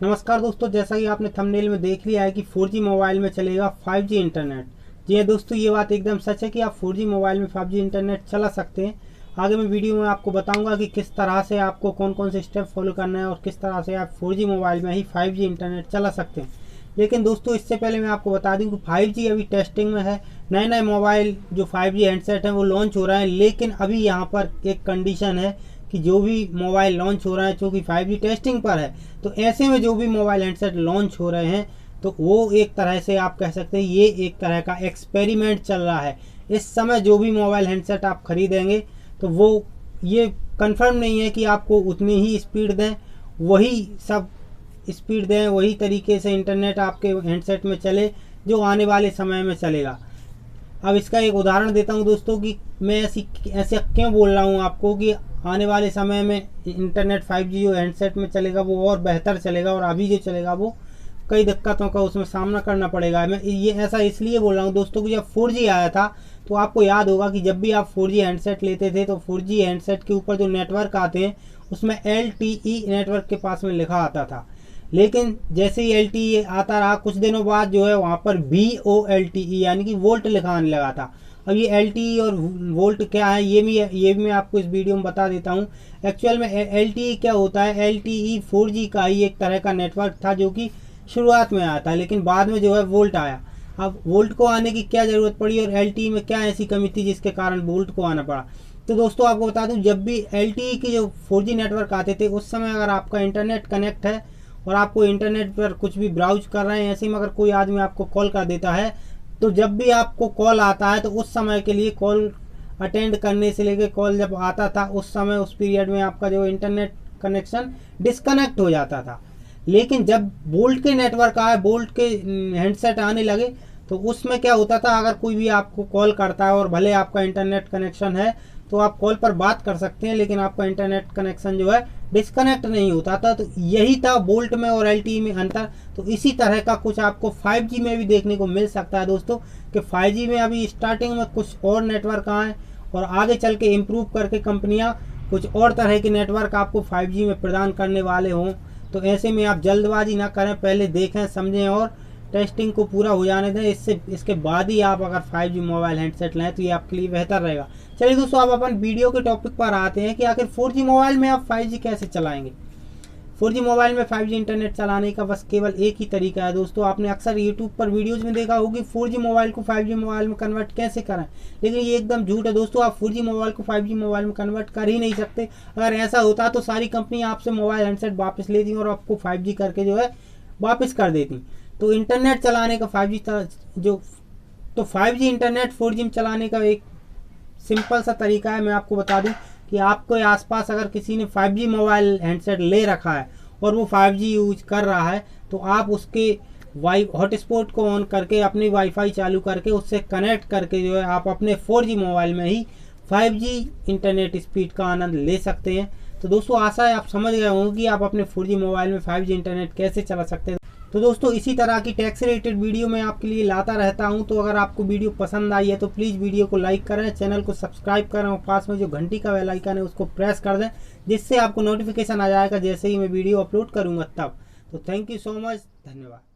नमस्कार दोस्तों, जैसा कि आपने थंबनेल में देख लिया है कि 4G मोबाइल में चलेगा 5G इंटरनेट। जी हाँ दोस्तों, ये बात एकदम सच है कि आप 4G मोबाइल में 5G इंटरनेट चला सकते हैं। आगे मैं वीडियो में आपको बताऊंगा कि किस तरह से आपको कौन कौन से स्टेप फॉलो करना है और किस तरह से आप 4G मोबाइल में ही 5G इंटरनेट चला सकते हैं। लेकिन दोस्तों, इससे पहले मैं आपको बता दूं कि 5G अभी टेस्टिंग में है। नए नए मोबाइल जो 5G हैंडसेट हैं वो लॉन्च हो रहे हैं, लेकिन अभी यहाँ पर एक कंडीशन है कि जो भी मोबाइल लॉन्च हो रहा है चूँकि 5G टेस्टिंग पर है, तो ऐसे में जो भी मोबाइल हैंडसेट लॉन्च हो रहे हैं तो वो एक तरह से आप कह सकते हैं ये एक तरह का एक्सपेरिमेंट चल रहा है। इस समय जो भी मोबाइल हैंडसेट आप खरीदेंगे तो वो ये कंफर्म नहीं है कि आपको उतनी ही स्पीड दें, वही सब स्पीड दें, वही तरीके से इंटरनेट आपके हैंडसेट में चले जो आने वाले समय में चलेगा। अब इसका एक उदाहरण देता हूं दोस्तों कि मैं ऐसे क्यों बोल रहा हूं आपको कि आने वाले समय में इंटरनेट 5G जो हैंडसेट में चलेगा वो और बेहतर चलेगा और अभी जो चलेगा वो कई दिक्कतों का उसमें सामना करना पड़ेगा। मैं ये ऐसा इसलिए बोल रहा हूँ दोस्तों कि जब 4G आया था तो आपको याद होगा कि जब भी आप 4G हैंडसेट लेते थे तो 4G हैंडसेट के ऊपर जो नेटवर्क आते हैं उसमें LTE नेटवर्क के पास में लिखा आता था। लेकिन जैसे ही LTE आता रहा कुछ दिनों बाद जो है वहाँ पर VOLTE यानी कि वोल्ट लिखा आने लगा था। अब ये LTE और वोल्ट क्या है ये भी मैं आपको इस वीडियो में बता देता हूँ। एक्चुअल में LTE क्या होता है, LTE 4G का ही एक तरह का नेटवर्क था जो कि शुरुआत में आया था, लेकिन बाद में जो है वोल्ट आया। अब वोल्ट को आने की क्या ज़रूरत पड़ी और LTE में क्या ऐसी कमी थी जिसके कारण वोल्ट को आना पड़ा। तो दोस्तों आपको बता दूं, जब भी LTE के जो 4G नेटवर्क आते थे उस समय अगर आपका इंटरनेट कनेक्ट है और आपको इंटरनेट पर कुछ भी ब्राउज कर रहे हैं, ऐसे में अगर कोई आदमी आपको कॉल कर देता है तो जब भी आपको कॉल आता है तो उस समय के लिए कॉल अटेंड करने से लेकर कॉल जब आता था उस समय उस पीरियड में आपका जो इंटरनेट कनेक्शन डिस्कनेक्ट हो जाता था। लेकिन जब बोल्ट के नेटवर्क आए, बोल्ट के हैंडसेट आने लगे तो उसमें क्या होता था, अगर कोई भी आपको कॉल करता है और भले आपका इंटरनेट कनेक्शन है तो आप कॉल पर बात कर सकते हैं, लेकिन आपका इंटरनेट कनेक्शन जो है डिस्कनेक्ट नहीं होता था। तो यही था बोल्ट में और LTE में अंतर। तो इसी तरह का कुछ आपको 5G में भी देखने को मिल सकता है दोस्तों कि 5G में अभी स्टार्टिंग में कुछ और नेटवर्क आए और आगे चल के इम्प्रूव करके कंपनियां कुछ और तरह के नेटवर्क आपको 5G में प्रदान करने वाले हों। तो ऐसे में आप जल्दबाजी ना करें, पहले देखें समझें और टेस्टिंग को पूरा हो जाने दें। इसके बाद ही आप अगर 5G मोबाइल हैंडसेट लें तो ये आपके लिए बेहतर रहेगा। चलिए दोस्तों, आप अपन वीडियो के टॉपिक पर आते हैं कि आखिर 4G मोबाइल में आप 5G कैसे चलाएंगे। 4G मोबाइल में 5G इंटरनेट चलाने का बस केवल एक ही तरीका है दोस्तों। आपने अक्सर यूट्यूब पर वीडियोज़ में देखा होगी 4G मोबाइल को 5G मोबाइल में कन्वर्ट कैसे करें, लेकिन ये एकदम झूठ है दोस्तों। आप 4G मोबाइल को 5G मोबाइल में कन्वर्ट कर ही नहीं सकते। अगर ऐसा होता तो सारी कंपनी आपसे मोबाइल हैंडसेट वापस लेती और आपको 5G करके जो है वापस कर देती। तो इंटरनेट चलाने का 5G इंटरनेट 4G में चलाने का एक सिंपल सा तरीका है। मैं आपको बता दूं कि आपके आसपास अगर किसी ने 5G मोबाइल हैंडसेट ले रखा है और वो 5G यूज कर रहा है तो आप उसके हॉटस्पॉट को ऑन करके अपनी वाईफाई चालू करके उससे कनेक्ट करके जो है आप अपने 4G मोबाइल में ही 5G इंटरनेट स्पीड का आनंद ले सकते हैं। तो दोस्तों आशा है आप समझ गए होंगे कि आप अपने 4G मोबाइल में 5G इंटरनेट कैसे चला सकते हैं। तो दोस्तों इसी तरह की टैक्स से रिलेटेड वीडियो मैं आपके लिए लाता रहता हूं। तो अगर आपको वीडियो पसंद आई है तो प्लीज़ वीडियो को लाइक करें, चैनल को सब्सक्राइब करें और पास में जो घंटी का बेल आइकन है उसको प्रेस कर दें, जिससे आपको नोटिफिकेशन आ जाएगा जैसे ही मैं वीडियो अपलोड करूंगा तब। तो थैंक यू सो मच, धन्यवाद।